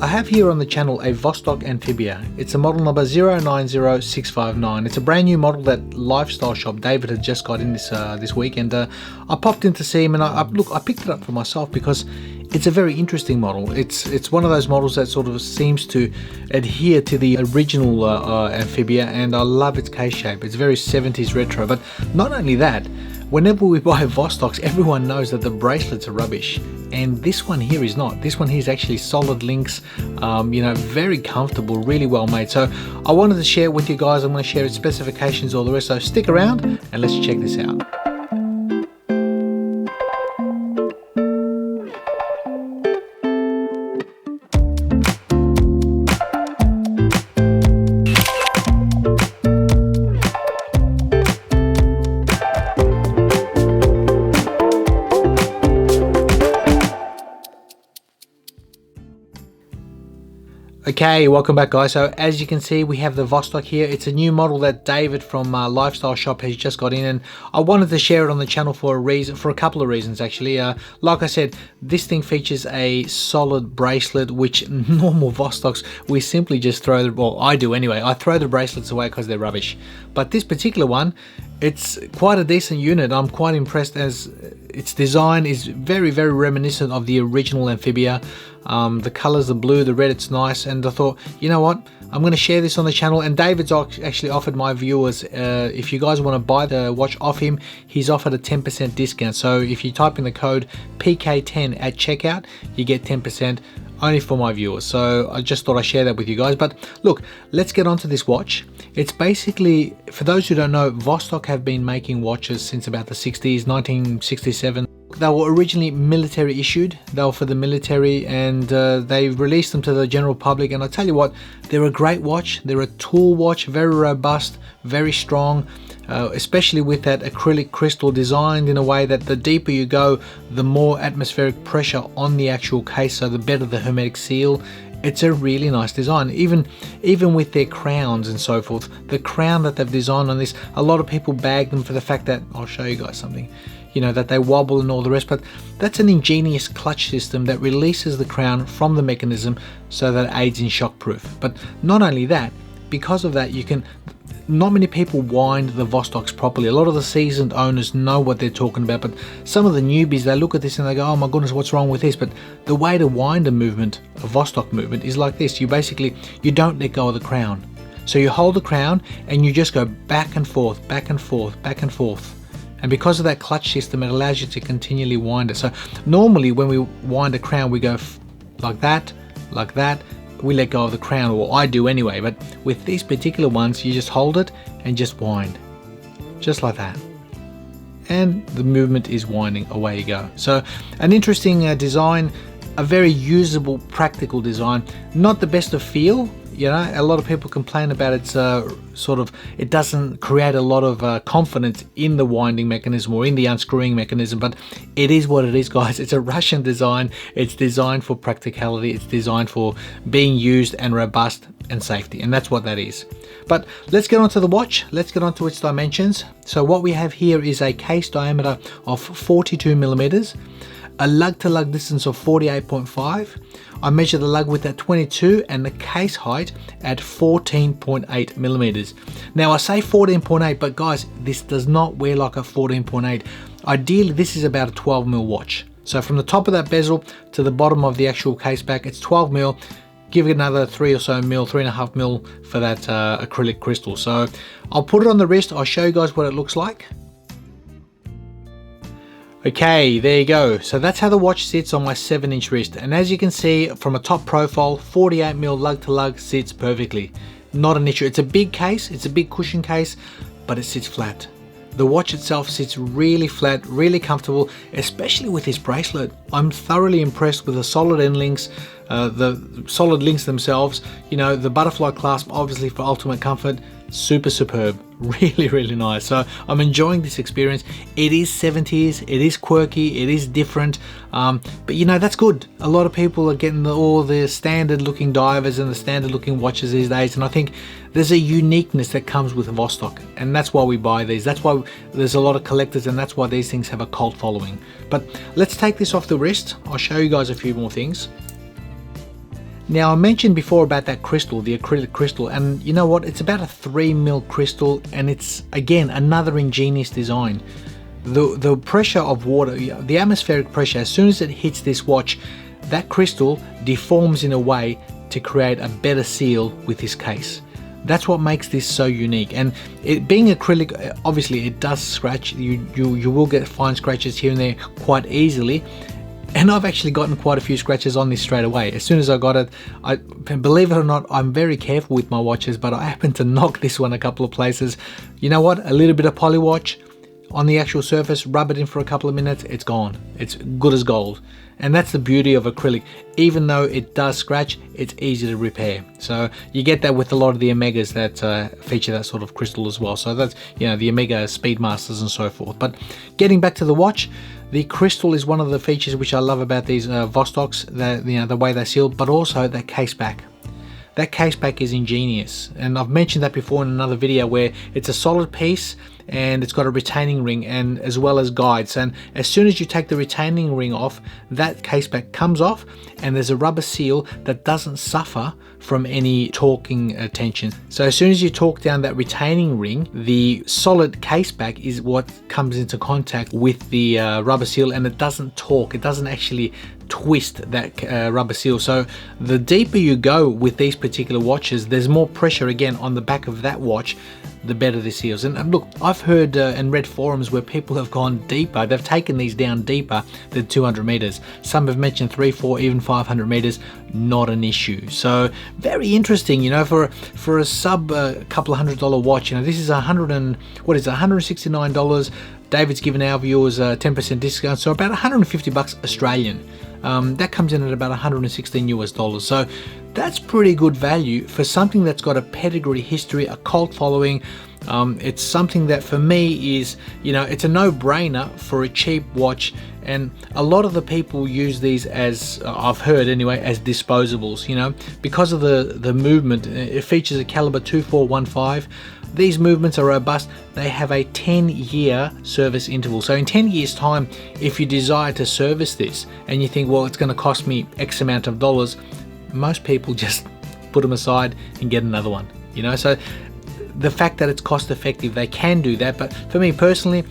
I have here on the channel a Vostok Amphibia. It's a model number 090659. It's a brand new model that lifestyle shop David had just got in this week, and I popped in to see him, and I picked it up for myself because it's a very interesting model. It's one of those models that sort of seems to adhere to the original Amphibia, and I love its case shape. It's very 70s retro, but not only that, whenever we buy Vostoks, everyone knows that the bracelets are rubbish, and this one here is not. This one here is actually solid links, very comfortable, really well made. So I wanted to share it with you guys. I'm going to share its specifications, all the rest, so stick around and let's check this out. Okay, welcome back guys. So as you can see, we have the Vostok here. It's a new model that David from Lifestyle Shop has just got in, and I wanted to share it on the channel for a couple of reasons actually. Like I said, this thing features a solid bracelet, which normal Vostoks, we simply just throw well, I do anyway. I throw the bracelets away because they're rubbish. But this particular one, it's quite a decent unit. I'm quite impressed, as its design is very, very reminiscent of the original Amphibia. The colors, the blue, the red, it's nice, and I thought, you know what, I'm going to share this on the channel. And David's actually offered my viewers, if you guys want to buy the watch off him, he's offered a 10% discount. So if you type in the code PK10 at checkout, you get 10% only for my viewers. So I just thought I'd share that with you guys. But look, let's get onto this watch. It's basically, for those who don't know, Vostok have been making watches since about the 60s, 1967. They were originally military issued. They were for the military, and they released them to the general public. And I tell you what, they're a great watch. They're a tool watch, very robust, very strong, especially with that acrylic crystal designed in a way that the deeper you go, the more atmospheric pressure on the actual case, so the better the hermetic seal. It's a really nice design. Even with their crowns and so forth, the crown that they've designed on this, a lot of people bag them for the fact that, I'll show you guys something, that they wobble and all the rest, but that's an ingenious clutch system that releases the crown from the mechanism so that it aids in shockproof. But not only that, because of that, not many people wind the Vostoks properly. A lot of the seasoned owners know what they're talking about, but some of the newbies, they look at this and they go, oh my goodness, what's wrong with this? But the way to wind a Vostok movement is like this. You don't let go of the crown. So you hold the crown and you just go back and forth, back and forth, back and forth. And because of that clutch system, it allows you to continually wind it. So normally when we wind a crown, we go like that, we let go of the crown, or I do anyway. But with these particular ones, you just hold it and just wind, just like that. And the movement is winding, away you go. So an interesting design, a very usable, practical design. Not the best of feel. A lot of people complain about its it doesn't create a lot of confidence in the winding mechanism or in the unscrewing mechanism, but it is what it is, guys. It's a Russian design. It's designed for practicality. It's designed for being used and robust and safety, and that's what that is. But let's get onto the watch. Let's get onto its dimensions. So what we have here is a case diameter of 42 millimeters, a lug-to-lug distance of 48.5. I measure the lug width at 22 and the case height at 14.8 millimeters. Now I say 14.8, but guys, this does not wear like a 14.8. Ideally, this is about a 12 mil watch. So from the top of that bezel to the bottom of the actual case back, it's 12 mil. Give it another 3 or so mil, 3.5 mil for that acrylic crystal. So I'll put it on the wrist. I'll show you guys what it looks like. Okay, there you go. So that's how the watch sits on my 7-inch wrist, and as you can see from a top profile, 48 mil lug to lug sits perfectly. Not an issue. It's a big case, it's a big cushion case, but it sits flat. The watch itself sits really flat, really comfortable, especially with this bracelet. I'm thoroughly impressed with the solid end links, the solid links themselves, the butterfly clasp, obviously for ultimate comfort. Super superb, really, really nice. So I'm enjoying this experience. It is 70s, it is quirky, it is different, but that's good. A lot of people are getting all the standard looking divers and the standard looking watches these days, and I think there's a uniqueness that comes with Vostok, and that's why we buy these. That's why there's a lot of collectors, and that's why these things have a cult following. But let's take this off the wrist. I'll show you guys a few more things. Now I mentioned before about that crystal, the acrylic crystal, and you know what, it's about a 3mm crystal, and it's again another ingenious design. The pressure of water, the atmospheric pressure, as soon as it hits this watch, that crystal deforms in a way to create a better seal with this case. That's what makes this so unique. And it being acrylic, obviously it does scratch. You will get fine scratches here and there quite easily. And I've actually gotten quite a few scratches on this straight away. As soon as I got it, believe it or not, I'm very careful with my watches, but I happened to knock this one a couple of places. You know what? A little bit of polywatch on the actual surface, rub it in for a couple of minutes, it's gone. It's good as gold. And that's the beauty of acrylic. Even though it does scratch, it's easy to repair. So you get that with a lot of the Omegas that feature that sort of crystal as well. So that's, you know, the Omega Speedmasters and so forth. But getting back to the watch, the crystal is one of the features which I love about these Vostoks, the way they seal, but also that case back. That case back is ingenious, and I've mentioned that before in another video, where it's a solid piece and it's got a retaining ring and as well as guides, and as soon as you take the retaining ring off, that case back comes off and there's a rubber seal that doesn't suffer from any torquing tension. So as soon as you torque down that retaining ring, the solid case back is what comes into contact with the rubber seal, and it doesn't torque, it doesn't actually twist that rubber seal. So the deeper you go with these particular watches, there's more pressure again on the back of that watch, the better the seals. And look, I've heard and read forums where people have gone deeper, they've taken these down deeper than 200 meters. Some have mentioned 300, 400, even 500 meters, not an issue. So very interesting, you know, for a sub couple of $100 watch. You know, this is $169. David's given our viewers a 10% discount, so about 150 bucks Australian. That comes in at about 116 US dollars. So that's pretty good value for something that's got a pedigree, history, a cult following. It's something that for me is, you know, it's a no-brainer for a cheap watch, and a lot of the people use these as, I've heard anyway, as disposables, you know, because of the movement. It features a caliber 2415. These movements are robust. They have a 10-year service interval. So in 10 years time, if you desire to service this and you think, well, it's going to cost me X amount of dollars, most people just put them aside and get another one, you know. So the fact that it's cost effective, they can do that. But for me personally,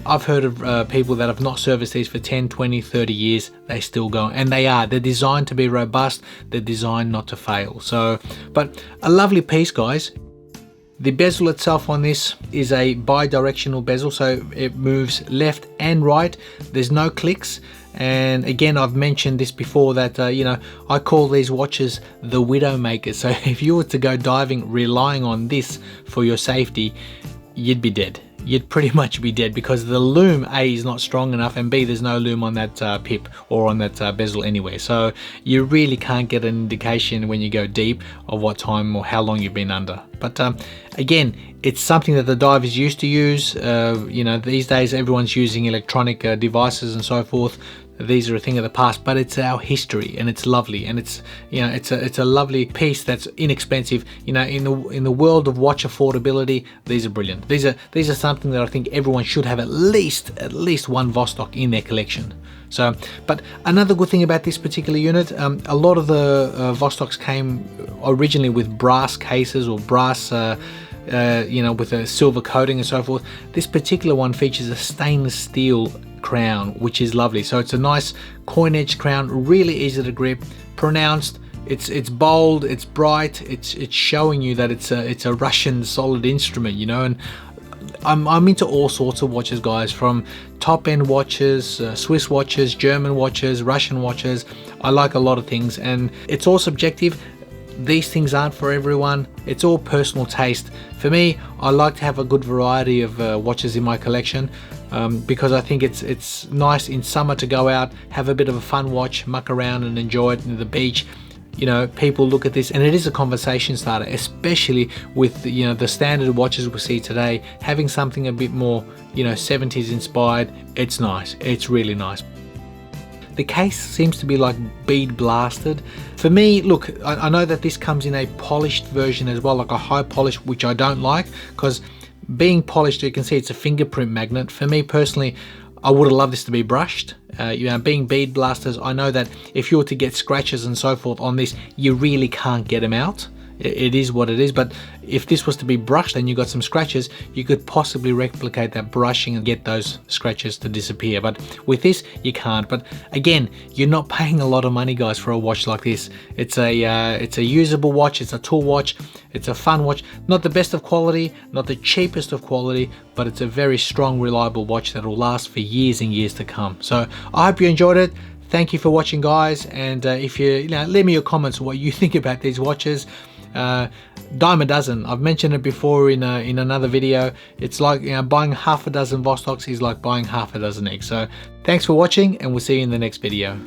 I've heard of people that have not serviced these for 10, 20, 30 years. They still go, and they're designed to be robust. They're designed not to fail. So, but a lovely piece, guys. The bezel itself on this is a bi-directional bezel, so it moves left and right. There's no clicks. And again, I've mentioned this before that, you know, I call these watches the widow makers. So if you were to go diving relying on this for your safety, you'd be dead. You'd pretty much be dead, because the loom, A, is not strong enough, and B, there's no loom on that pip or on that bezel anyway. So you really can't get an indication when you go deep of what time or how long you've been under. But again, it's something that the divers used to use. You know, these days everyone's using electronic devices and so forth. These are a thing of the past, but it's our history, and it's lovely, and it's, you know, it's a lovely piece that's inexpensive. You know, in the world of watch affordability, these are brilliant. These are something that I think everyone should have at least one Vostok in their collection. So, but another good thing about this particular unit, a lot of the Vostoks came originally with brass cases or brass you know, with a silver coating and so forth. This particular one features a stainless steel crown, which is lovely. So it's a nice coin edge crown, really easy to grip, pronounced. It's bold, it's bright, it's showing you that it's a Russian solid instrument, you know. And I'm into all sorts of watches, guys, from top-end watches, Swiss watches, German watches, Russian watches. I like a lot of things, and it's all subjective. These things aren't for everyone. It's all personal taste. For me, I like to have a good variety of watches in my collection, because I think it's nice in summer to go out, have a bit of a fun watch, muck around and enjoy it in the beach. You know, people look at this and it is a conversation starter, especially with, you know, the standard watches we see today. Having something a bit more, you know, 70s inspired, it's nice. It's really nice. The case seems to be like bead blasted. For me, look, I know that this comes in a polished version as well, like a high polish, which I don't like, because being polished, you can see it's a fingerprint magnet. For me personally, I would have loved this to be brushed. You know, being bead blasters, I know that if you were to get scratches and so forth on this, you really can't get them out. It is what it is, but if this was to be brushed and you got some scratches, you could possibly replicate that brushing and get those scratches to disappear. But with this, you can't. But again, you're not paying a lot of money, guys, for a watch like this. It's a usable watch, it's a tool watch, it's a fun watch. Not the best of quality, not the cheapest of quality, but it's a very strong, reliable watch that will last for years and years to come. So I hope you enjoyed it. Thank you for watching, guys, and if you know, leave me your comments what you think about these watches. Dime a dozen. I've mentioned it before in another video. It's like, you know, buying half a dozen Vostoks is like buying half a dozen eggs. So thanks for watching, and we'll see you in the next video.